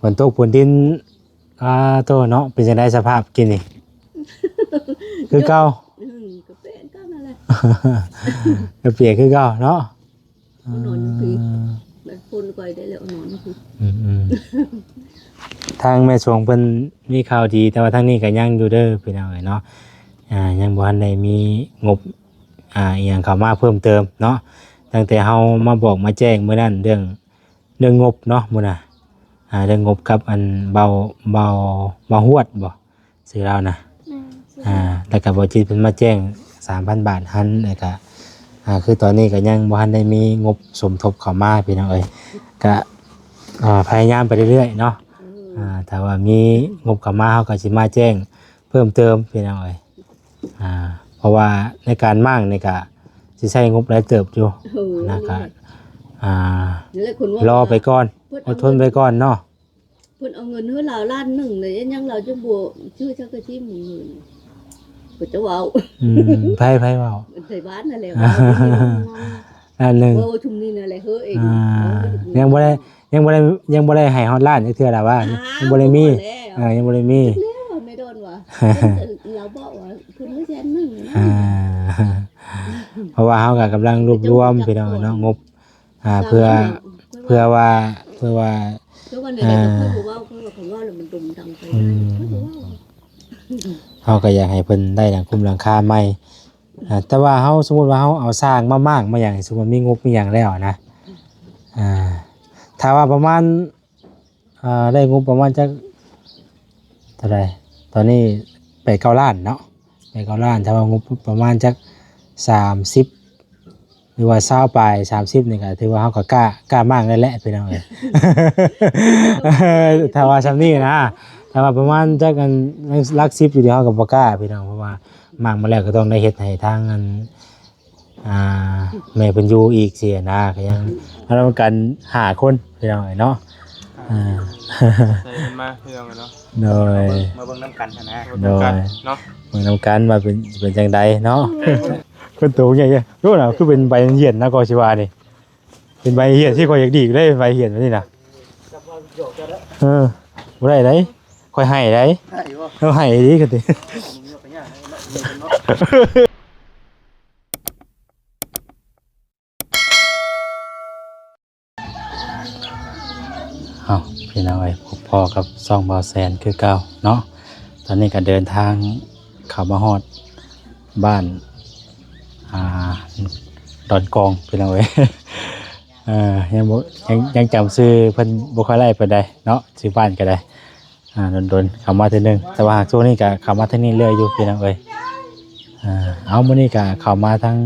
ฝนตกฝนดินโตเนาะเป็นจังได๋สภาพกินนี่คือเก่าก็เป็นก็นั่นแหละ ก็เปียกคือเก่าเนาะนอนคือแบบคนก่อยได้แล้วนอนคือทางแม่ชงเพิ่นมีข่าวดีแต่ว่าทางนี้ก็ยังอยู่เด้อพี่น้องเนาะยังบ่ทันได้มีงบอีหยังเข้ามาเพิ่มเติมเนาะตั้งแต่เฮามาบอกมาแจ้งมื้อนั้นเรื่องงบเนาะมื้อน่ะเรื่องงบกับอันเบาฮวดบ่ชื่อเรานะแล้วก็บ่จิตเพิ่นมาแจ้ง 3,000 บาทหันแล้วก็คือตอนนี้ก็ยังบ่ทันได้มีงบสมทบเข้ามาพี่น้องเอ้ยก็พยายามไปเรื่อยๆเนาะถ้าว่ามีงบเข้ามาเฮาก็สิมาแจ้งเพิ่มเติมพี่น้องเอ้ยเพราะว่าในการมั่งนี่ก็สิใช้งบหลายเติบอยู่นะครับรอไปก่อนอดทนไปก่อนเนาะเพิ่นเอาเงินให้เราล้านหนึ่งเลยยังเราจะบวกชื่อจักกะที่หมื่นเพิ่นจะเว้าไผเว้าใส่บ้านนั่นแหละอันนึงเว้าชุมนี้นั่นแหละเฮ้อเองยังบ่ได้ให้ฮอดล้านจักเทื่อล่ะว่ายังบ่ได้มียังบ่ได้มีไม่โดนว่ะเราบอกว่าเพิ่นแสนนึงเพราะว่าเฮาก็กำลังรวบรวมพี่น้องเนาะงบเพื่อว่าก็วันนี้ก็คือว่าแล้วมันดุมดังไปเฮาก็อยากให้เพิ่นได้หลังคุมหลังคาใหม่แต่ว่าเฮาสมมุติว่าเฮาเอาสร้างมามากมาอย่างสมมุติมีงบมีหยังแล้วนะถ้าว่าประมาณได้งบประมาณจักเท่าไหร่ตอนนี้8-9 ล้านเนาะ8-9 ล้านถ้าว่างบประมาณจัก30หรือว่า20ปลาย30นี่ก็ถือว่าเฮาก็กล้ามากได้แหละพี่น้องเอ้ยถ้าว่าซำนี้นะถ้าว่าประมาณจักกันหลัก10อยู่เดียวเฮาก็บ่กล้าพี่น้องเพราะว่ามากมาแล้วก็ต้องได้เฮ็ดให้ทางอันแม่เพิ่นอยู่อีกเสียนะก็ยังเราต้องการ5คนพี่น้องเอ้ยเนาะใส่มาพี่น้องเนาะโดยมาเบิ่งน้ำกันนะโดยเนาะเบิ่งน้ำกันว่าเป็นจังไดเนาะคนโตใหญ่ๆรู้น่ะคือเป็นใบเหียนนะก็สิว่านี่เป็นใบเหียนที่ข่อยอยากดีได้ใบเหียนแบบนี้น่ะบ่ได้ไดข่อยให้ได้เอาให้ดีก็ติพี่น้องเอ้ยพบพ่อกับซ่องบ่าวแสนคือเก่าเนาะตอนนี้ก็เดินทางเข้ามาฮอดบ้านดอนกองพี่น้องเอ้ยยังจำชื่อเพิ่นบ่ค่อยได้ปานใดเนาะชื่อบ้านก็ได้โดนเข้ามาเทื่อนึงแต่ว่าหากช่วงนี้ก็เข้ามาเทื่อนี้เรื่อยอยู่พี่น้องเอ้ยเอามื้อนี้ก็เข้ามาทั้ง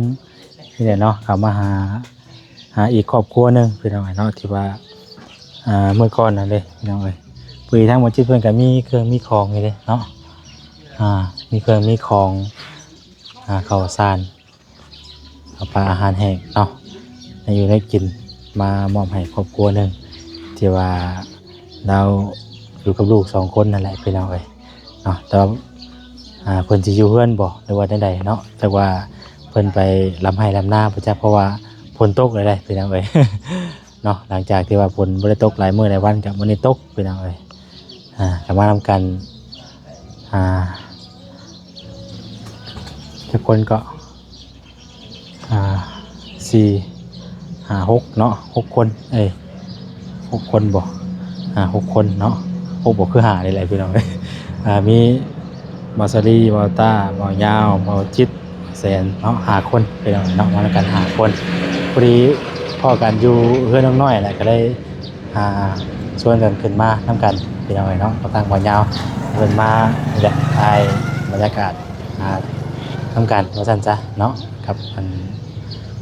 นี่แหละเนาะเข้ามาหาอีกครอบครัวนึงพี่น้องเอ้ยเนาะที่ว่าเมื่อก่อนนั่นเด้พี่น้องเอ้ยปุ้ยทั้งหมดที่เพิ่นก็มีเครื่องมีของนี่เด้เนาะมีเครื่องมีของข้าวสารปลาอาหารแห้งเนาะอยู่ได้กินมามอบให้ครอบครัวนึงที่ว่าเราอยู่กับลูก2คนนั่นแหละพี่น้องเอ้ยเนาะแต่เพิ่นสิอยู่เฮือนบ่หรือว่าใดๆเนาะแต่ว่าเพิ่นไปลำไห้ลำนาบ่จักเพราะว่าฝนตกเลยพี่น้องเอ้ยเนาะหลังจากที่ว่าฝนบ่ได้ตกหลายมื้อหลายวันก็บ่ได้ตกพี่น้องเอ้ยก็มานำกันทุกคนก็6เนาะ6คน6คนบ่6คนเนาะ6บ่คือ5นี่แหละพี่น้องเอ้ยมีบอสลีบอต้าบอยาวบอจิตแสนเนาะ5คนพี่น้องเนาะมานำกัน5คนพอดีพ่อกันอยู่เฮือนน้อยๆแหละก็ได้ชวนกันขึ้นมานำกันพี่น้องเนาะก็ตั้งบอยาวเพิ่นมานี่แหละถ่ายบรรยากาศนำกันว่าซั่นซะเนาะกับ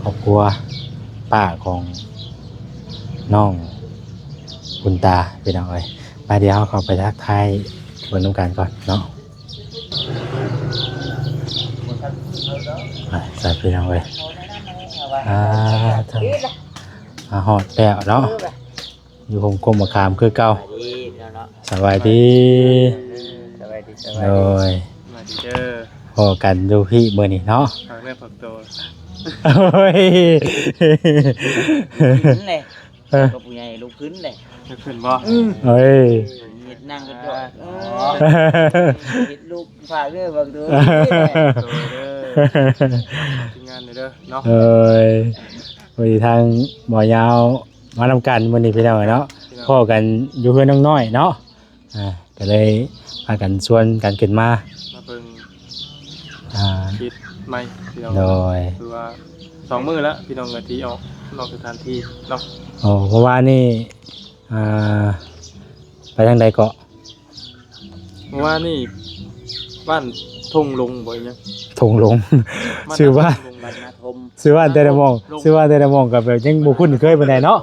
ครอบครัวป้าของน้องคุณตาพี่น้องเอ้ยมาเดี๋ยวเขาไปทักทายบนน้ำกันก่อนเนาะใส่พี่น้องเอ้ยหอดแปะเนาะอยู่ผมกลมมะขามคือเก่าสบายดีโดยพอกันดูพี่เมื่อนี้เนาะเรื่องผักโตโอ้ยลูกขึ้นเลยกับผู้ใหญ่ลูกขึ้นเลย จะขึ้นบ่ เอ้ย เฮ็ดนั่งกันด้วยเฮ็ดลูกฝากเด้อบักเด้อ โดยเด้อทีมงานเด้อเนาะ เอ้ยวันนี้ทางหมอยาวมานำกันวันนี้พี่น้องเนาะพ่อกันอยู่เพื่อนน้องน้อยเนาะก็เลยพากันชวนกันขึ้นมา มาเบิ่ง อ่า คิดใหม่พี่น้อง โดย คือว่า2มื้อแล้วพี่น้องก็ที่ออกนอกสถานที่เนาะ โอ้เพราะว่านี่อ่าไปทางใดเกาะ เพราะว่านี่บ้านทงลงบ่อีหยัง ทงหลง ชื่อว่า ลง บัดนาทม ซื้อว่าแต่ละหมองซื้อว่าแต่ละหมองกับแบบยังบ่คุ้นเคยปานใดเนาะ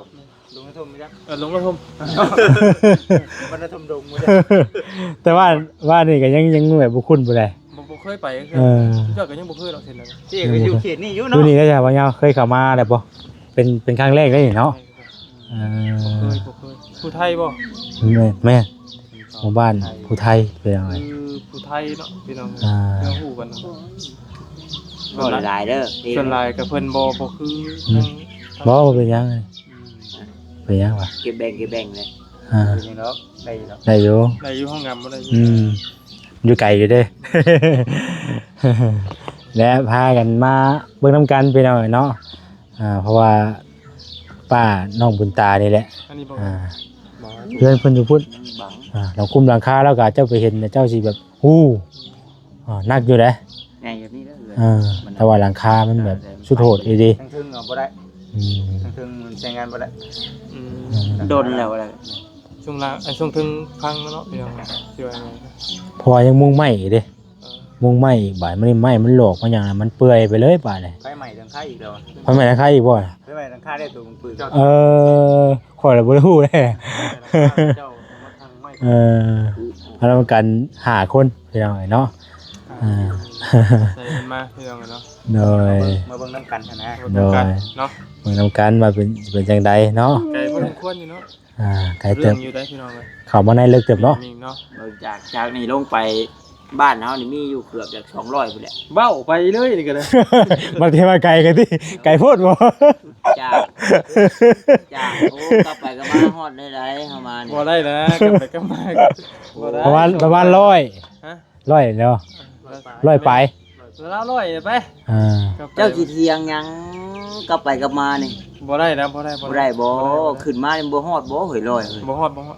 ลงนาทมจัก ลงกระทม บัดนาทมดงบ่ แต่ว่านี่ก็ยังแบบบ่คุ้นปานใด บ่เคยไปก็ เออ เจ้าก็ยังบ่เคยหรอกเห็นแล้ว ที่ก็อยู่เขตนี้อยู่ ดู เนาะ นี่ก็จะว่าเนาะเคยเข้ามาแล้วบ่เป็นครั้งแรกเลยเนาะเอ บ่ อ เคยผู้ไทยบ่ แม่หมู่บ้านผู้ไทยเป็นยังไง คือผู้ไทยเนาะพี่น้อง อ่า เจ้าฮู้กันเนาะ บ่หลายเด้อ ส่วนหลายกับเพิ่นบ่คือทาง บ่ว่าเป็นยังไงเป็นยังวะ เก็บแบ่งเลย อ่า นี่เนาะได้เนาะ ได้อยู่ ได้อยู่ห้องงานบ่ได้อยู่ อยู่ไกลอยู่เด้ และพากันมาเบิ่งน้ำกันไปหน่อยเนาะเพราะว่าป้าน้องบุญตานี่แหละ อันนี้บ่ อ่า บ่ เพื่อนเพิ่นอยู่พุทธ บัง เราคุมหลังคาแล้วก็เจ้าไปเห็นเจ้าสิแบบฮู้นักอยู่เด้ ไงอยู่นี่เด้อ แต่ว่าหลังคามันแบบสุดโหดอีดี ทั้งทึ่งเอาบ่ได้ อืม ทั้งทึ่งมันใช้งานบ่ได้ อืม โดนแล้วอะไร ช่วงล่างช่วงถึงพังแล้วเนาะพี่น้องสิว่าไง เพอยังมุงไหม้อีกเด้ เออ มุงไหม้อีกบาดมันไหม้มันหลอกมันอย่างนั้นมันเปื่อยไปเลยบาดเลย ไฟใหม่ทั้งค่ายอีกแล้ว เพราะไหม้ราคาอีกบ่ ไฟใหม่ทั้งค่ายได้ตัวปืน ขอเลยบ่ได้ฮู้เลย เจ้ามาทางไม้ เอาแล้วกันหาคนพี่น้องเนาะ ใส่กันมาพี่น้องเนาะ โดย มาเบิ่งน้ำกันนะ โดยเนาะ เมืองนำกันมาเป็นจังใดเนาะ ไกลพอสมควรอยู่เนาะ ไกลเติ เรื่อบ งอยู่ได้พี่น้องเลย เข้ามาในเลิกเติบเนาะ มีเนาะ จากนี่ลงไปบ้านเฮานี่มีอยู่เกือบจาก200พุ่นแหละ เบ้าไปเลยนี่ก็ได้ บางทีมาไกลกันที่ไกลโพดบ่ จากโอ้กลับไปก็มาฮอดได้ไรเฮามานี่ บ่ได้นะกลับไปกลับมาบ่ได้ ประมาณ100 ฮะ 100เนาะ100ไป แล้วร้อยไป เจ้าสิเทียงหยังกลับไปกลับมานี่ บ่ได้นะบ่ได้ บ่ได้บ่ขึ้นมานี่บ่ฮอดบ่เฮ้ยร้อยเฮ้ย บ่ฮอดบ่ฮอด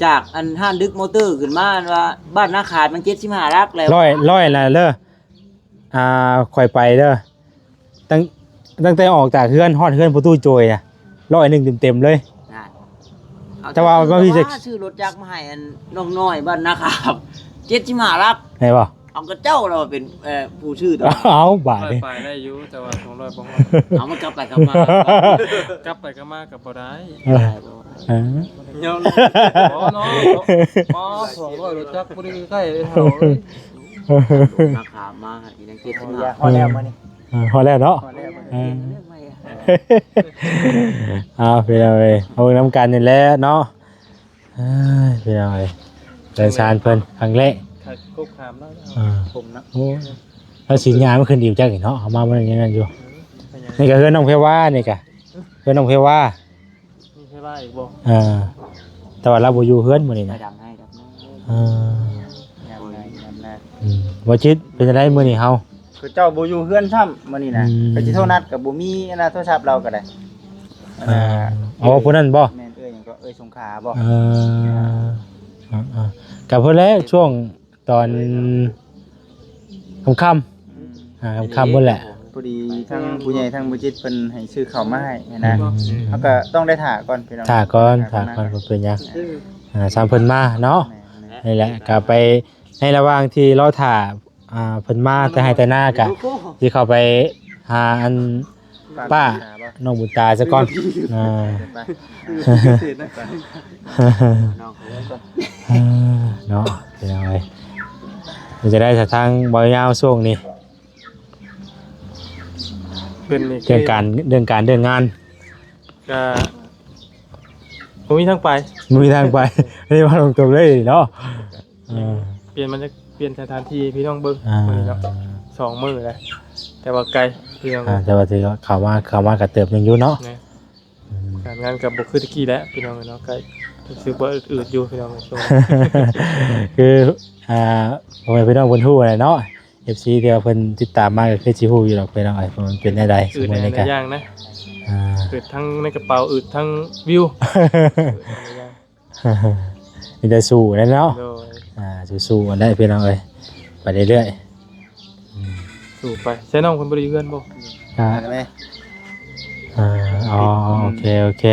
จากอันห้านดึกมอเตอร์ขึ้นมาอันว่าบ้านนาขาดมัน75ลักแล้ว 100น่ะเด้อค่อยไปเด้อตั้งแต่ออกจากเฮือนฮอดเฮือนประตูโจยน่ะ100เต็มๆเลย นั่น แต่ว่าพี่จะ ซื้อรถจักรมาให้อันน้องน้อยบ้านนาขาด75ลัก ไหนบ่ เอาก็เจ้าเราเป็นผู้ชื่อตัว เอาบาดนี่ ไปได้อยู่แต่ว่า200บ่ฮอด เอามันกลับไปกลับมา กลับไปกลับมาก็บ่ได้ เนาะอ๋อเนาะอ๋อ200รถจักรบ่ได้ใกล้เท่าเลย ราคามาอีนัง75 พอแล้วมื้อนี้พอแล้วเนาะ พอแล้วมันเรื่องใหม่อะ เอาไปเลยเอาน้ำกันนี่แหละเนาะไปเลยเดินซานเพิ่นครั้งแรก ขัดคุกคามแล้วผมนะ โอ้แล้วสินงานมันขึ้นดีจังเนาะเอามามันยังไงอยู่นี่ก็เฮือนน้องเพว่านี่ก็เฮือนน้องเพว่า มีใช่ป่ะอีกบ่ แต่ว่าเราบ่อยู่เฮือนมื้อนี้ ไป นะ ดำให้ดำหน้ายำหน้า บ่จิตเป็นจังไดมื้อนี้เฮา คือเจ้าบ่อยู่เฮือนซ้ำมื้อนี้นะ อืม ก็สิโทรนัดก็บ่มีอันนะโทรศัพท์เราก็ได้ เอาผู้นั้นบ่ แม่นหยังก็สงขลาบ่ กับเพิ่นแล้วช่วงตอนค่ำๆค่ำๆเพิ่นแหละ พอดีทั้งผู้ใหญ่ทั้งบ่จิตเพิ่นให้ซื้อข้าวมาให้นะเขาก็ต้องได้ถ่าก่อนพี่น้อง ถ่าก่อนเป็นหยังสามเพิ่นมาเนาะ แม่ นี่แหละก็ไปในระหว่างที่รอถ่าเพิ่นมาแต่ให้แต่หน้ากะสิเข้าไปหาอัน ๆ ป้า ถ่บ่ น้องบุญตาซะก่อนไปน้องเขาเลยก่อน เนาะเป็นยังไงมันจะได้สทางบ่ยาวช่วงนี้ เป็นนี่ เรื่องการเรื่องงาน ก็บ่มีทางไป มีทางไป นี่ว่าตรงๆเลยเนาะ เปลี่ยนมันจะเปลี่ยนสถานที่พี่น้องเบิ่งมื้อนี้เนาะ2มื้อแล้วแต่ว่าไกลพี่น้อง แต่ว่าที่เข้ามากระเติบยังอยู่เนาะ นะการงานกับบ่คือตะกี้แล้วพี่น้องเนาะไกล รู้สึกว่าอืดๆอยู่พี่น้องช่วง คือพ่อแม่พี่น้องเพิ่นฮู้แหละเนาะ FC ที่ว่าเพิ่นติดตามมาก็คือสิฮู้อยู่ดอกพี่น้องเพราะมันเป็นได้ส อื ม ด มุติ ใน ในการ อย่างนะ อ่า อืดทั้งในกระเป๋าอืดทั้งวิว มีแต่สู้แหล้วเนาะ โดย สู้ๆกันได้พี่น้องเอ้ยไปเรื่อย สู่ไปใช้น้องคนบริเวณบ่ ๆอ่า เห็นไหม อ๋อโอเค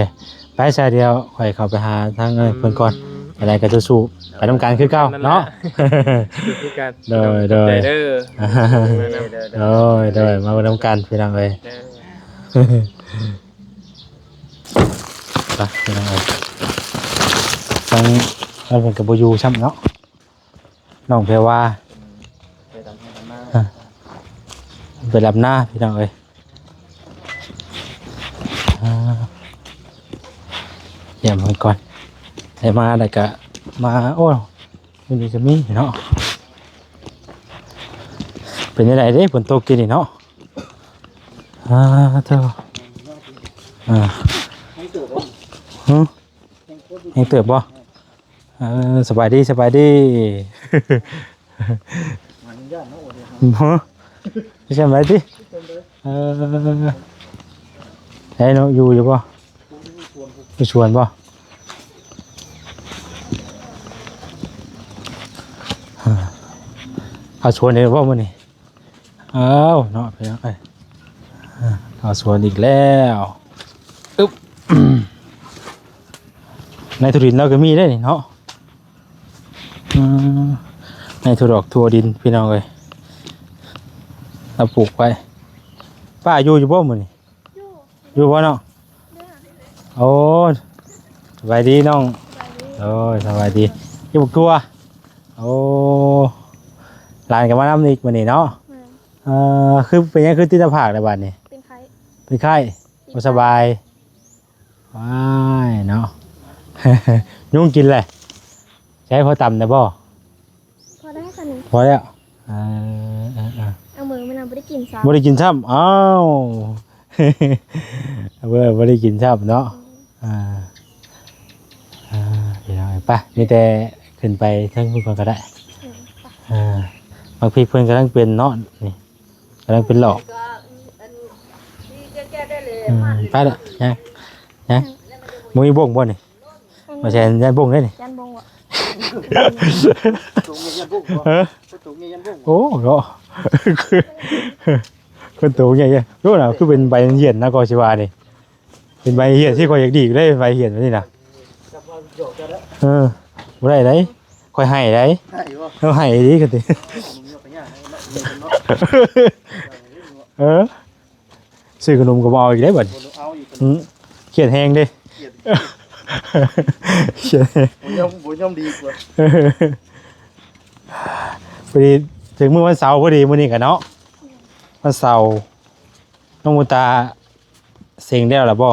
ไปซะเดียวค่อยเข้าไปหาทางเพิ่นก่อนอะไรก็จะสู้ไปทำการคือเก่าเนาะ คือการ โดยโดย ใจเด้อ โดยมาทำการพี่น้องเอ้ย เด้อ ไปพี่น้องเอ้ยทางเราเป็นกับโบอยูช่ำเนาะน้องเพรว่า ไปทำให้ทำมา ไปรับหน้าพี่น้องเอ้ยเยี่ยมมันก่อนได้มาแต่ก็มาโอ้ยมันดีจะมีเนาะเป็นยังไงเด้ฝนตกกินนี่เนาะเท่ายังเติบบ่สบายดีมันยอดเนาะโอ้ย ใช่ไหมดิไอ้น้องอยู่ป่ะไปชวนป่ะเอาชวนเลยป่ะมันนี่เอาเนาะไปแล้วไปเอาชวนอีกแล้วอึ๊บในทุรินเราก็มีได้เนาะในทุรอกทัวดินพี่น้องเลยเราปลูกไว้ป้าอยู่บ่มื้อนี่อยู่บ่เนาะโอ้สบายดีน้องโอ้ยสบายดีอยู่บักตัวโอ้หลานก็มานำอีกมื้อนี้เนาะคือเป็นยังคือติดผากได้บัดนี้เป็นไข้บ่สบายว้ายเนาะ ยุ่งกินแหละใช้พอต่ำได้บ่ พอได้ค่ะหนึ่ง พอแล้วเอามือมันไม่ได้กินซ้ บ่ได้กินซ้ำอ้าวบ่ได้กินซ้ำเนาะเดี๋ยวไปมีแต่ขึ้นไปเทิงพุ่นก่อนก็ได้บางพี่เพิ่นกำลังเป็นเนาะนี่กำลังเป็นหลอกไปละยังมึงมีบ่งบ่นี่ ำ มาแชร์ยันบ่งได้นี่ ยันบงวะ ตุงเงี้ยยันบุ้งตุงเงี้ยยันบุ้ง โอ้เนาะคนโตใหญ่ๆรู้น่ะคือเป็นใบเหียนนะก็สิว่านี่เป็นใบเหียนที่ข่อยอยากดีได้ใบเหียนนี่น่ะบ่ได้ไดข่อยให้ได้ ใช่ป่ะ เอาให้ดีกันติ มึงเงี้ยไปย่างเนาะ ซื้อขนมก็บ่เอาอีกได้บัด เอาอีก เขียนแฮงเด้เขียนแฮง บุญย่อมดีกว่า พอดีถึงมื้อวันเสาร์พอดีมื้อนี้ก็เนาะวันเสาร์น้องมูตาเซ็งแล้วล่ะบ่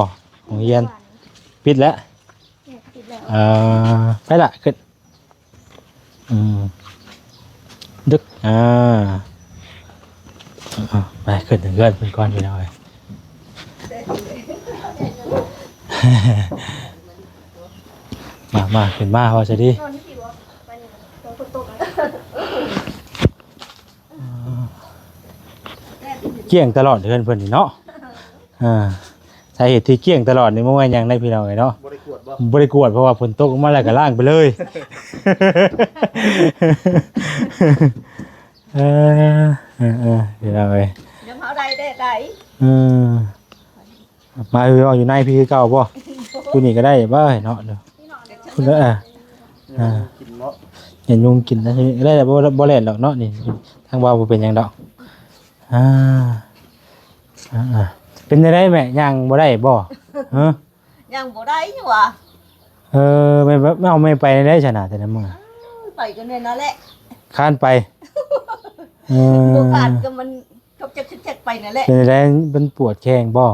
ของเรียนปิดแล้ว เนี่ยติดแล้ว ไปละขึ้นดึกไปขึ้นถึงเพื่อนเป็นก้อนไปหน่อยมาขึ้นมาพอจะดี นอนที่วะไปเนี่ยโดนคนตกแล้ว เกี่ยงตลอดเพื่อนเพื่อนนี่เนาะสาเหตุที่เกี่ยงตลอดนี่เมื่อวานยังได้พี่น้องเนาะ บริกวดบ่ บริกวดเพราะว่าฝนตกมาแล้วก็ล่างไปเลยพี่น้องเอ้ย ยังเอาได้ได้ มาอยู่ในพี่เก่าป่ะคุณนี่ก็ได้บ้าเนาะเนาะคุณก็กินเนาะ เห็นยุงกินนะทีนี้ได้แต่บ่เล่นหรอกเนาะนี่ทางบ่าวบ่เป็นหยังดอกเป็นได้แม่ย่างบ่ได้บ่ยังบ่ได้อยู่ว่ะ ไม่เอาไม่ไปได้ชนะแต่นั้นมึง ไปกันเนี่ยนั่นแหละ ค้านไปบ่ขาดก็มันกับจะไปนั่นแหละ เป็นได้เป็นปวดแข้งบ่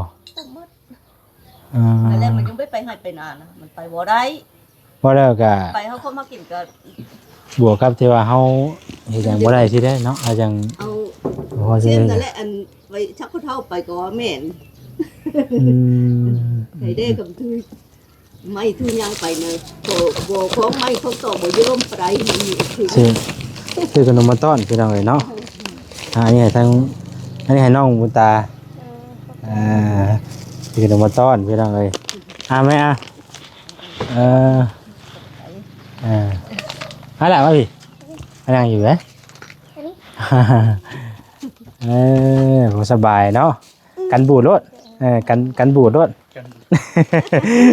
นั่นแหละมันยังไม่ไปให้ไปนานนะมันไปบ่ได้ บ่แล้วก็ ไปเขามากินก็ บวกกับที่ว่าเฮาเฮ็ดหยังบ่ได้สิได้เนาะอาจัง เอา พอสิ เช่นนั่นแหละอันไปชักเขาเท่าไปก็แม่นไข่เด้กับทือ ไม่คือย่างไปเลยโบของไม่เขาต่อโบยร่มไปมันมีคือ ซื้อขนมมาต้อนพี่น้องเลยเนาะอันนี้ให้ทั้งอันนี้ให้น้องบุญตาซื้อขนมมาต้อนพี่น้องเลยไหมอะไรวะพี่อะไรอยู่ไหมผมสบายเนาะกันบูดรถกันบูดรถ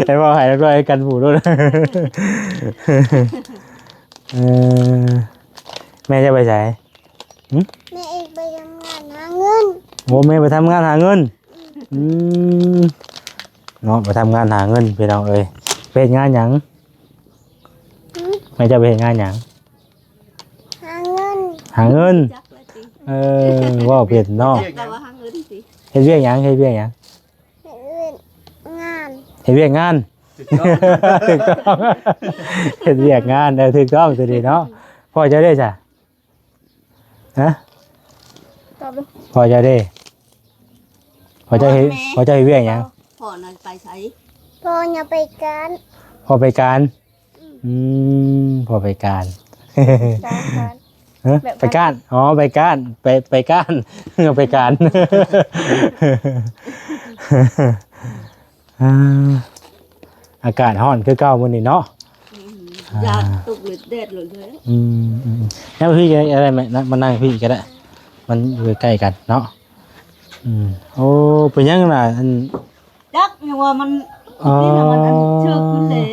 ไอ้บอกให้แล้วก็ไอ้กันบูดรถแม่จะไปไหนแม่เองไปทำงานหาเงิน โอ้แม่ไปทำงานหาเงินเนาะไปทำงานหาเงินพี่น้องเอ้ยเป็นงานหยังแม่จะไปงานหยัง หาเงิน หาเงิน จักแล้วสิ ว่าเปลี่ยนเนาะ แต่ว่าหาเงินสิ เฮ็ดเวียกหยังเฮ็ดเวียกหยัง งาน เฮ็ดเวียกงานถูกต้องเฮ็ดเวียกงานถูกต้องตัวนี้เนาะพ่อจะได้จ้ะฮะ ตอบดู พ่อจะได้พ่อจะเฮ็ดเวียกหยัง พ่อนั่นไปใช้ พ่ออย่าไปการ พ่อไปการพ่อไปการ การ ไปก้านอ๋อไปก้านไปก้านไปการอากาศร้อนคือเก่ามื้อนี้เนาะ ยาตกเลยแดดเลยเลย แล้วพี่อะไรมานั่งพี่ก็ได้มันอยู่ใกล้กันเนาะโอ้เป็นยังล่ะอัน จักยังว่ามันนี่น่ะมันเชื่อขึ้นเลย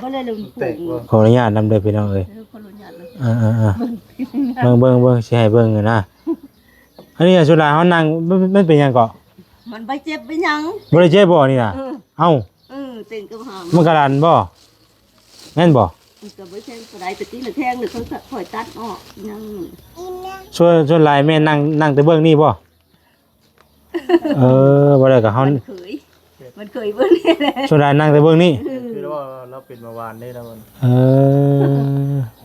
บ่เลยลงผูก ขออนุญาตนำเด้อพี่น้องเอ้ย คนละอย่างเลย เบิ่งสิให้เบิ่งนะอันนี้สุดาเฮานั่งมันเป็นหยังเกาะ มันไปเจ็บไปยัง บ่ได้เจ็บบ่นี่น่ะเอ้า เต็งกับหาม มันกระดันบ่แม่นบ่ ก็บ่แทงก็ได้ตะกี้น่ะแทงเลยเขาคอยตัดออกยัง อินนะ ส่วนหลายแม่นั่งแต่เบื้องนี่บ่บ่ได้กับเฮา มันเคยเบิ่งนี่แหละ ส่วนหลายนั่งแต่เบื้องนี่ คือว่าเราเป็นเมื่อวานได้แล้วมัน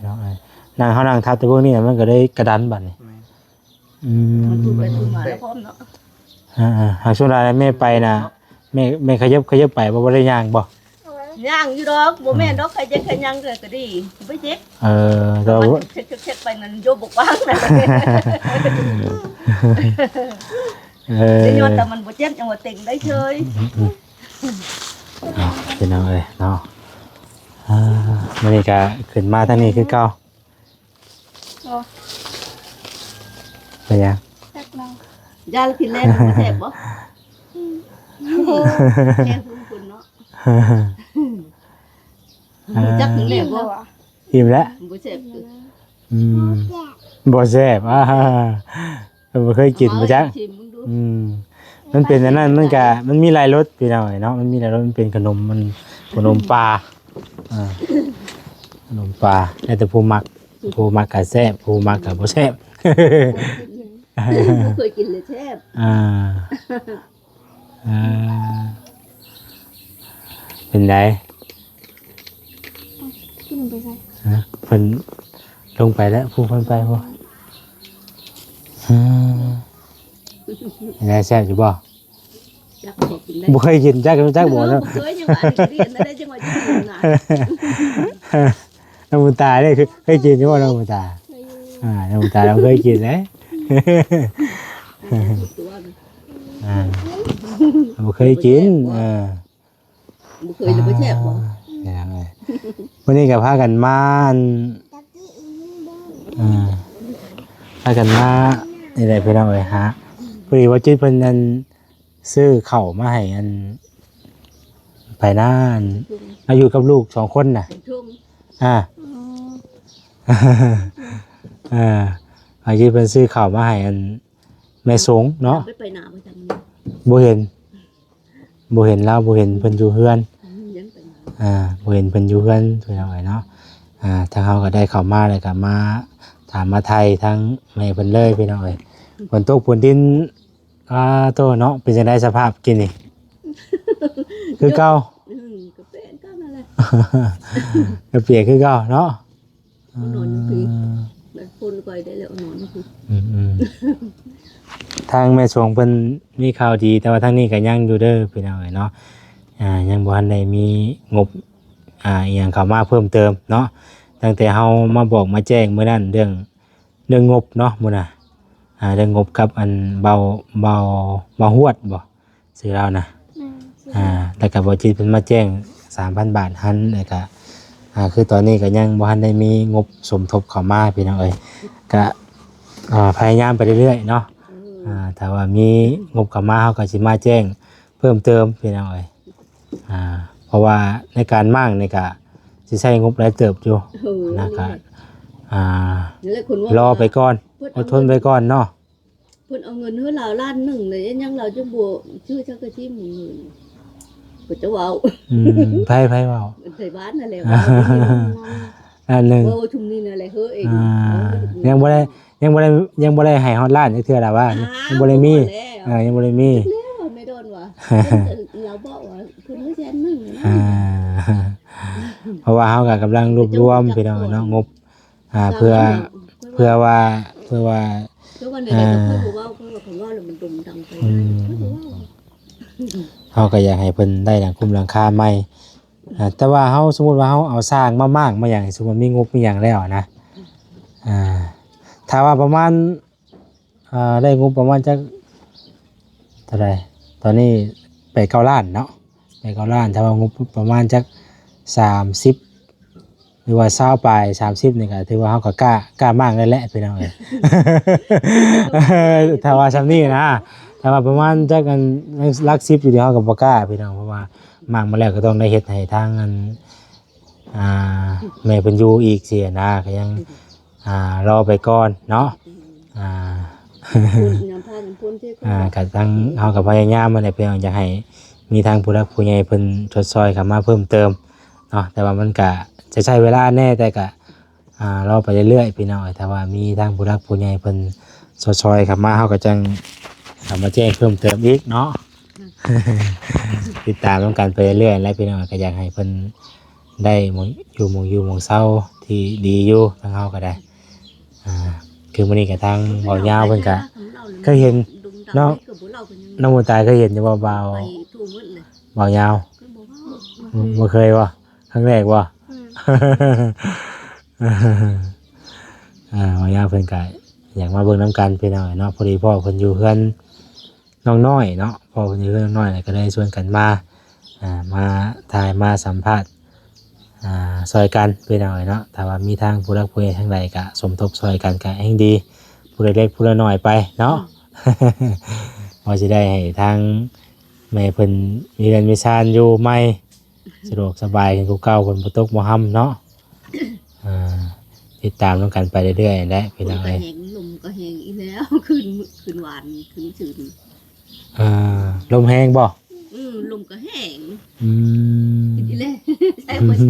เนาะนั่งเฮานั่งทับแต่เบื้องนี่มันก็ได้กระดันบัดนี่ มันถูกไปถูกมาแล้วพร้อมเนาะ หากส่วนหลายแม่ไปน่ะแม่ขยับไปบ่ได้ย่างบ่ ย่างอยู่ดอกบ่แม่นดอกใครจะขยังก็ดีบ่เจ็บ แต่ มันเช็ดไปนั่นโยบกว้างน่ะเดี๋ยวแต่มันบ่เจ็บจังว่าเต็งได้เฉย เป็นเอาเลยเนาะมื้อนี้ก็ขึ้นมาทางนี้คือเก่าไปยัง จักน้อง ยากินแล้วบ่แซ่บบ่แม่คุณเนาะจักถึงแล้วบ่ อิ่มแล้ว บ่แซ่บ บ่แซ่บบ่เคยกินบ่จักมันเป็นอันนั้นมันมีหลายรสพี่น้องเนาะมันมีหลายรสมันเป็นขนมปลาขนมปลาแต่ผู้มักก็แซ่บผู้มักก็บ่แซ่บ เคยกินเลยแซ่บ เป็นได กินไปใส่ เพิ่นลงไปแล้วผู้เพิ่นไปบ่ได้แซ่บอยู่บ่ จักบ่กินได้ บ่เคยกินจักบ่เนาะ เคยจังว่าเรียนได้จังว่าจะกินน่ะ น้ำมันตาเนี่ยคือเคยกินใช่ไหมน้ำมันตาน้ำมันตาเราเคยกินนะเราเคยกินบ่เคยเลยบ่แซ่บบ่ อย่างไรวันนี้กับพากันมาพากันมานี่แหละพี่น้องเอ้ยฮะพอดีว่าจิตเพิ่นนั่นซื้อข้าวมาให้อันไปน่านเราอยู่กับลูก2 คนน่ะ ชุ่ม อาชีพเป็นซื้อข่าวมาให้อันแม่สงเนาะ ไปหน้าไปจัง บ่เห็นแล้วบ่เห็นเพิ่นอยู่เฮือน ยังไป บ่เห็นเพิ่นอยู่เฮือนคือจังไดเนาะทางเฮาก็ได้เข้ามาแล้วก็มาถามมาไทยทั้งแม่เพิ่นเลยพี่น้องเอ้ยฝนตกฝนดินโตเนาะเป็นจังได๋สภาพกินนี่คือเก่า ก็เป็นก็นั่นแหละ ก็เปียกคือเก่าเนาะ นอนอยู่พี่แล้วคนก็ได้แล้วนอนอยู่พี่ ทางแม่สงเพิ่นมีข่าวดีแต่ว่าทางนี้ก็ยังอยู่เด้อพี่น้องเอ้ยเนาะยังบ่ทันได้มีงบ อหยังเข้ามาเพิ่มเติมเนาะตั้งแต่เฮามาบอกมาแจ้งมื้อนั้นเรื่องงบเนาะมื้อน่ะเรื่องงบกับอันเบาฮวดบ่ชื่อเรานะ แม่น แล้วก็บ่จิตเพิ่นมาแจ้ง 3,000 บาทหันแล้วก็คือตอนนี้ก็ยังบ่ทันได้มีงบสมทบเข้ามาพี่น้องเอ้ยก็พยายามไปเรื่อยๆเนาะถ้าว่ามีงบเข้ามาเฮาก็สิมาแจ้งเพิ่มเติมพี่น้องเอ้ยเพราะว่าในการมั่งนี่ก็สิใช้งบหลายเติบอยู่นะก็นั่นแหละคนว่าร อไปก่อนอดทนไปก่อนเนาะ เพิ่นเอาเงินให้เราล้านหนึ่งเลยยังเราจะบ่ชื่อชักกะทิหมู่เงินเพิ่นจะเว้า ไผเว้า ใส่บ้านนั่นแหละ อันหนึง เว้าชุมนี้นั่นแหละเฮ้อเอง ยังบ่ได้ให้ฮอดล้านจักเทื่อล่ะว่ายังบ่ได้มียังบ่ได้มี แล้วไม่โดนว่ะเราบอกว่าเพิ่นให้แสนหนึงนะ เพราะว่าเฮาก็กำลังรวบรวมพี่น้องเนาะงบเพื่อว่า แล้ววันไหนก็เพิ่นบ่เว้าเพิ่นว่าคำว่าแล้วมันดมดังไปเพิ่นบ่เว้า เฮาก็อยากให้เพิ่นได้หลังคุมหลังคาใหม่แต่ว่าเฮาสมมุติว่าเฮาเอาสร้างมามากมาอย่างสมมุติมีงบมีหยังแล้วนะถ้าว่าประมาณได้งบประมาณจักเท่าไหร่ตอนนี้8-9 ล้านเนาะ8-9 ล้านถ้าว่างบประมาณจัก30หรือว่า20ปลาย30นี่ก็ถือว่าเฮาก็กล้ามากได้แหละพี่น้องเอ้ย ถ้าว่าซำนี้นะถ้าว่าประมาณจักกันหลัก10อยู่เดียวเฮาก็บ่กล้าพี่น้องเพราะว่ามากมาแล้วก็ต้องได้เฮ็ดให้ทางอันแม่เพิ่นอยู่อีกเสียนะก็ยังรอไปก่อนเนาะคุณยามพากันพ้นที่ก็ ก็ทั้งเฮาก็พยายามมาได้เพียงอยากให้มีทางผู้หลักผู้ใหญ่เพิ่นชดซอยเข้ามาเพิ่มเติมเนาะแต่ว่ามันก็จะใช้เวลาแน่แต่ก็รอไปเรื่อยๆพี่น้องถ้าว่ามีทางผู้หลักผู้ใหญ่เพิ่นชดซอยเข้ามาเฮาก็จังเข้ามาแจ้งเพิ่มเติมอีกเนาะ ติดตามต้องการไปเรื่อยๆและพี่น้องก็อยากให้เพิ่นได้หมองเศร้าที่ดีอยู่ทางเฮาก็ได้คือมื้อนี้ก็ทางเบายาวเพิ่นก็เคยเห็นเนาะน้องมนตายเคยเห็นอยู่บ่เบา ไปทั่วหมดเลย เบายาว ก็บอกว่า บ่เคยบ่ครั้งแรกบ่ เบายาวเพิ่นก็อยากมาเบิ่งน้ำกันพี่น้องเนาะพอดีพ่อเพิ่นอยู่เฮือนน้องน้อยเนาะพ่อเพิ่นอยู่เฮือนน้องน้อยก็เลยชวนกันมามาถ่ายมาสัมภาษณ์ซอยกันพี่น้องเนาะถ้าว่ามีทางผู้รักผู้ใหญ่ทางใดก็สมทบซอยกันก็แห่งดีผู้เล็กผู้น้อยไปเนาะ พอสิได้ให้ทางแม่เพิ่นมีเรือนมีชานอยู่ใหม่สะดวกสบายกันกูเก่าเพิ่นบ่ตกบ่ห้ำเนาะติดตามต้องกันไปเรื่อยๆได้พี่น้อง ก็ เอ้ย แหงลมก็แหงอีแล้ว ขึ้นหวานขึ้นจืด ลมแห้งบ่ ลมก็แหง อืม อีแล้วใช่บ่แ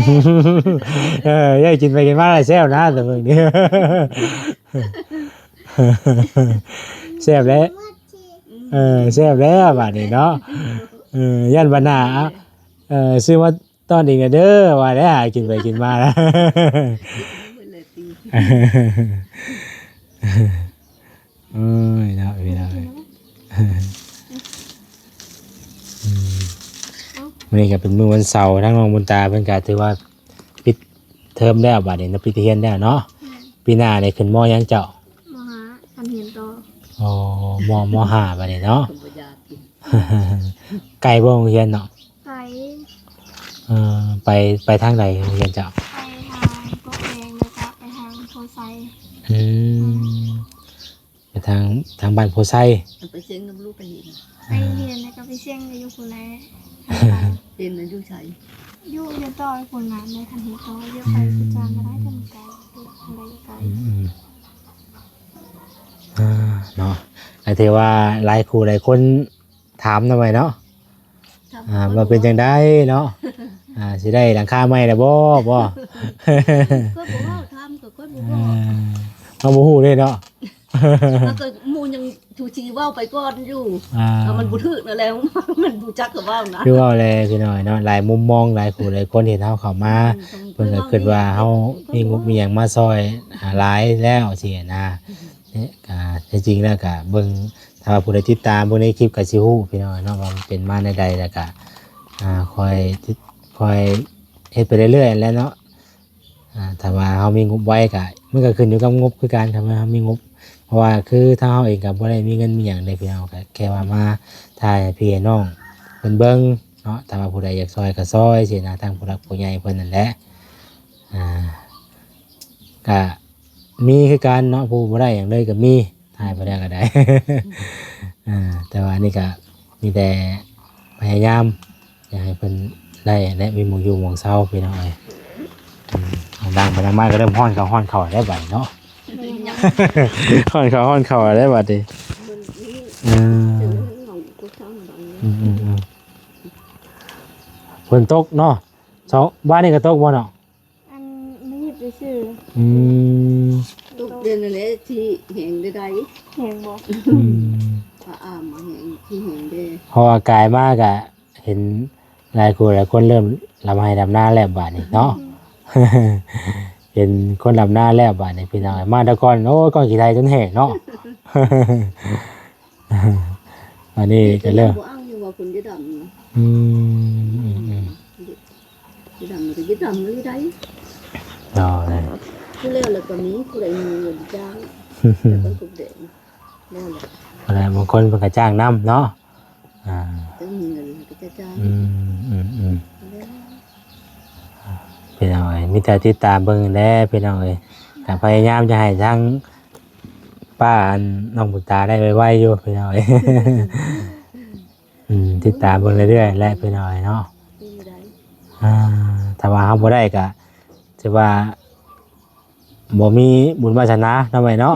ซ่ ยายกินไปกินมาหลายแซ่บนะแต่เบิ่งนี่ แซ่บแล้วแซ่บแล้วบัดนี้เนาะยันบัดหน้าซื้อมาตอนอีกเด้อว่าได้หากินไปกินมาแล้ว โอ้ยเนาะพี่น้องมื้อนี้ก็เป็นมื้อวันเสาร์ทั้งน้องบุญตาเพิ่นก็ถือว่าปิดเทอมแล้วบัดนี้เนาะปิดเรียนแล้วเนาะปีหน้านี่ขึ้นม.ยังเจ้า มหาคันเห็นต่อ อ๋อม.5บัดนี้เนาะ คนบ่อยากกิน ไกลบ่โรงเรียนเนาะ ไป ไปทางใดโรงเรียนเจ้า ไปทางโกแองแล้วก็ไปทางโพไซ ไปทางบ้านโพไซ ไปเชียงน้ำลูกไปเห็น ไปเรียนแล้วก็ไปเสี่ยงในยุคุแล เรียนมันอยู่ไส ยุเรียนต่อไปผลงานในคันเห็นต่อเยอะไปพิจารณาได้ทำไกลทำไกลไกล เนาะไอ้ที่ว่าหลายครูหลายคนถามทำไมเนาะมาเป็นจังได้เนาะสิได้หลังคาใหม่แล้วบ่ ก็บ่เว้าทำก็บ่เว้า มาบ่ฮู้เด้เนาะ แล้วก็หมู่ยังชูชีเว้าไปก่อนอยู่มันบ่ถึกนั่นแหละมันบ่จักก็เว้านะ คือว่าแลพี่น้อยเนาะหลายมุมมองหลายครูหลายคนเห็นเฮาเข้ามาเพิ่นก็คิดว่าเฮามีงบมีหยังมาซอยหลายแล้วสินะเนี่ยก็จริงแล้วก็เบิ่งถ้าว่าผู้ใดติดตามเบิ่งในคลิปก็สิฮู้พี่น้อยเนาะว่ามันเป็นมาในใดแล้วก็คอย เฮ็ดไปเรื่อยๆแล้วเนาะถ้าว่าเฮามีงบไว้ก็มันก็ขึ้นอยู่กับงบคือการทำให้เฮามีงบเพราะว่าคือถ้าเฮาเองก็บ่ได้มีเงินมีหยังได้พี่น้องก็แค่ว่ามาถ่ายให้พี่ให้น้องเพิ่นเบิ่งเนาะถ้าว่าผู้ใดอยากซอยก็ซอยสินะทางผู้หลักผู้ใหญ่เพิ่นนั่นแหละก็มีคือการเนาะผู้บ่ได้หยังเลยก็มีถ่ายบ่ได้ก็ได้ แต่ว่านี่ก็มีแต่พยายามอยากให้เพิ่นได้และมีหมู่อยู่หมู่เศร้าพี่น้องเอ้ยดังไปดังมาก็เริ่มฮ้อนเข้าได้บัดเนาะ ฮ้อนเข้าได้บัดดิฝนตกเนาะสองบ้านนี่ก็ตกบ่เนาะ อันไม่หยิบไปชื่อ ตุกเดือนนั่นแหละที่แห่งใด เห็นบอก พระอามมาแห่งที่แห่งเด้ พออากายมากอะเห็นหลายคนเริ่มลำไห้ดำหน้าแล้วบาดนี่เนาะ เห็นคนดำหน้าแล้วบาดนี่พี่น้องมาแตะก่อนโอ้ยก่อนกี่ไทยจนแหกเนาะ อันนี้ก็เริ่ม บ่อ้างอยู่ว่าคุณจะดำนะ จะดำมันก็จะดำเลยได้ เอาเลย ผู้เลี้ยวแล้วก็มีผู้ใดมีเงินจ้างแล้วก็ทุกเด็กนั่นแหละ อะไรบางคนเป็นกระจ้างน้ำเนาะจะมีเงินก็จะจ้าง พี่น้องเอ้ยมีแต่ติดตามเบิ่งแลพี่น้องเอ้ยก็พยายามจะให้ทั้งป้าอันน้องบุญตาได้ไวๆอยู่พี่น้องเอ้ย ติดตามเบิ่งเรื่อยๆและพี่น้องเอ้ยเนาะถ้าว่าเฮาบ่ได้ก็ถือว่าบ่มีบุญวาสนาทำไมเนาะ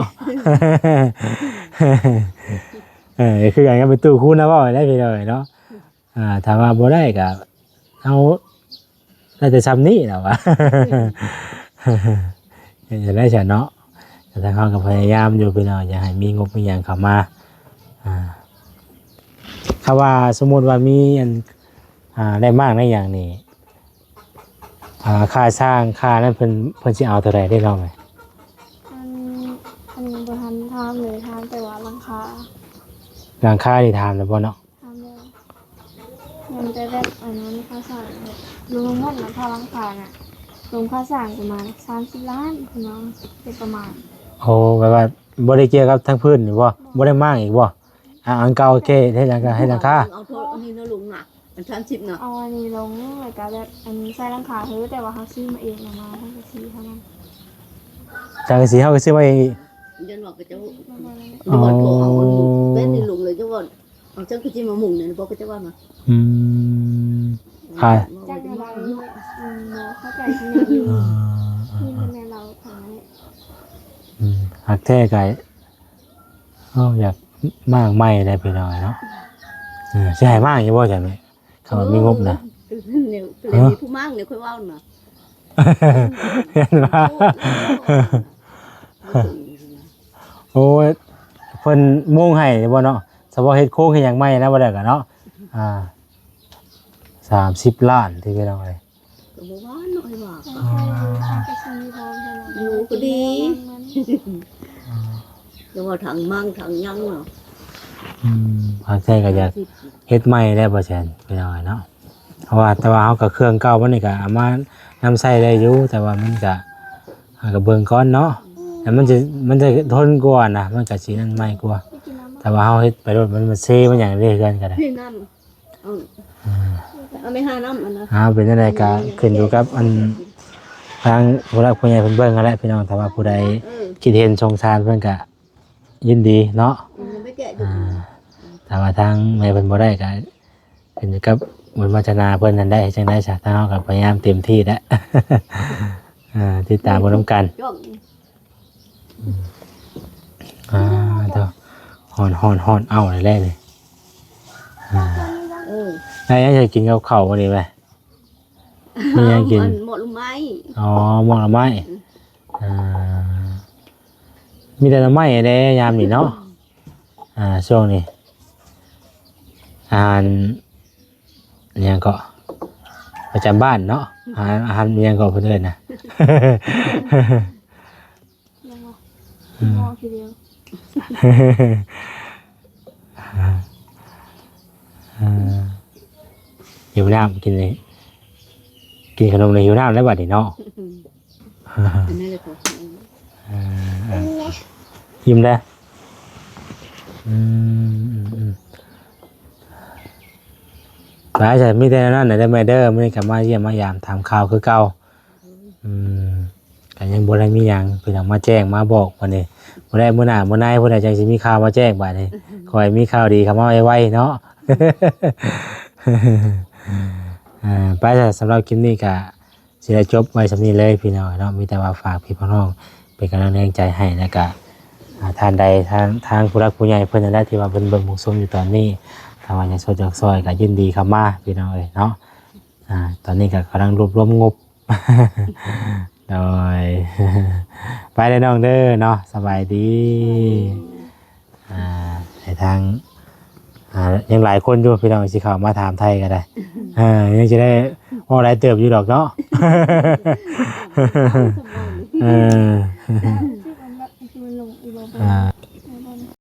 คืออย่างนั้นเป็นตู้คู่นะว่าได้พี่น้องเอ้ยเนาะถ้าว่าบ่ได้ก็เอาน่าจะซ้ำนี่แหละวะ จะได้ฉันเนาะแต่ทางเขาก็พยายามอยู่พี่น้องอย่าให้มีงบมีอย่างเข้ามาถ้าว่าสมมติว่ามีอันได้มากในอย่างนี้ค่าสร้างค่านั้นเพิ่นสิเอาเท่าไหร่ได้เนาะไหม อันบทันทำเลยทำแต่ว่าหลังคา หลังคาที่ทำแล้วบ่เนาะ ทำเลยมันจะแบบอันนั้นค่าสั่งรวมหมดนะพอหลังคาน่ะรวมค่าสั่งประมาณ30 ล้านคุณน้องเป็นประมาณ โอ้แบบว่าบ่ได้เกี่ยวกับทั้งพื้นนี่บ่ได้มากอีกบ่อันเก่าโอเคให้หลังคาเอาโทษอันนี้นะลุงน่ะอัน30น่ะ เอาอันนี้ลงเลยก็แบบอันนี้ใส่หลังคาเฮ้แต่ว่าเขาซื้อมาเองมาทั้งกระชีเท่านั้น จังสีเฮาก็ซื้อมาเองอีก ยันว่าก็จะ ประมาณนั้น จะว่าโทรเอาอันเป็นนี่ลุงเลยจะว่าเอาจังก็สิมามุ่งเนี่ยบอกก็จะว่ามา ค่ะ จ้างเราเข้าใจที่นี่อยู่ที่เป็นแม่เราทำนี้ หักแท้ไก่อยากมากไม่ได้ไปหน่อยเนาะใช่มากยังบ่ใช่ไหมคำว่ามีงบนะ เนี่ยเลยมีผู้มั่งเนี่ยค่อยว่าน่ะ เห็นว่าโอ้ยเพิ่นมุ่งให้บ่เนาะเฉพาะเฮ็ดโค้งให้หยังไม่นะบ่ได้กันเนาะ30 ล้านที่ไปหน่อย ก็บ่ว่าน้อยว่า ใช่กระชีพร้อมจะ อยู่ก็ดีจะว่าทางมั่งทางยังเนาะ หักแท้ก็อยากเฮ็ดใหม่ได้บ่แซ่นไปหน่อยเนาะเพราะว่าแต่ว่าเฮาก็เครื่องเก่ามันนี่ก็เอามานำใช้ได้อยู่แต่ว่ามันก็เบิ่งก่อนเนาะแต่มันจะทนกว่านะมันก็สินั่นใหม่กว่าแต่ว่าเฮาเฮ็ดไปรถมันเซมันหยังได้กันก็ได้ พี่น้ำเอาไม่หาน้ำอันนะ เป็นจังไดก็ขึ้นอยู่กับอันทางผู้รักผู้ใหญ่เพิ่นเบิ่งนั่นแหละพี่น้องแต่ว่าผู้ใดคิดเห็นสงสารเพิ่นก็ยินดีเนาะ ไม่แกะดู แต่ว่าทางแม่เพิ่นบ่ได้ก็ขึ้นอยู่กับบุญวาสนาเพิ่นนั่นได้จังได๋ซะทางเฮาก็พยายามเต็มที่แล้ว ติดตามบ่นำกัน จ้อง เด้อฮ้อนเอาได้เลยได้ยังจะกินกับข้าวบ่นี่แม่มียังกิน หมดลงไม้ อ๋อหม้อละไม้มีแต่ละไม้เด้ยามนี่เนาะช่วงนี้อาหารเนี่ยก็ประจำบ้านเนาะอาหารเนี่ยก็เพิ่นเอิ้นน่ะ ยังงอทีเดียว อยู่น้ำกินเลย กินขนมในหิวน้ำแล้วบัดนี้เนาะ อันนั้นเลยก็ ยิ้มได้หลายแต่ไม่ได้นั่นไหนได้ไม่เด้อไม่ได้กลับมาเยี่ยมมายามถามข่าวคือเก่าแต่ยังบ่ได้มีหยังเพิ่นเอามาแจ้งมาบอกวันนี้บ่ได้มื้อหน้ามื้อในเพิ่นอาจจะสิมีข่าวมาแจ้งบัดนี้ขอให้มีข่าวดีเข้ามาไวๆเนาะ ไปแต่สำหรับคลิปนี้ก็สิได้จบไว้สำนี้เลยพี่น้องเนาะมีแต่ว่าฝากพี่น้องเป็นกำลังแรงใจให้แล้วก็ทานใดทางผู้รักผู้ใหญ่เพิ่นนั่นแหละที่ว่าเพิ่นเบิ่งมุงซุมอยู่ตอนนี้ถ้าว่าอยากช่วยจากซอยก็ยินดีเข้ามาพี่น้องเอ้ยเนาะตอนนี้ก็กำลังรวบรวมงบ โดย ไปเลยน้องเด้อเนาะสบายดีในทางยังหลายคนอยู่พี่น้องสิเข้ามาถามไทยก็ได้ยังจะได้ว่าอะไรเติบอยู่ดอกเนาะ ที่มันแบบที่มันลงอีโบ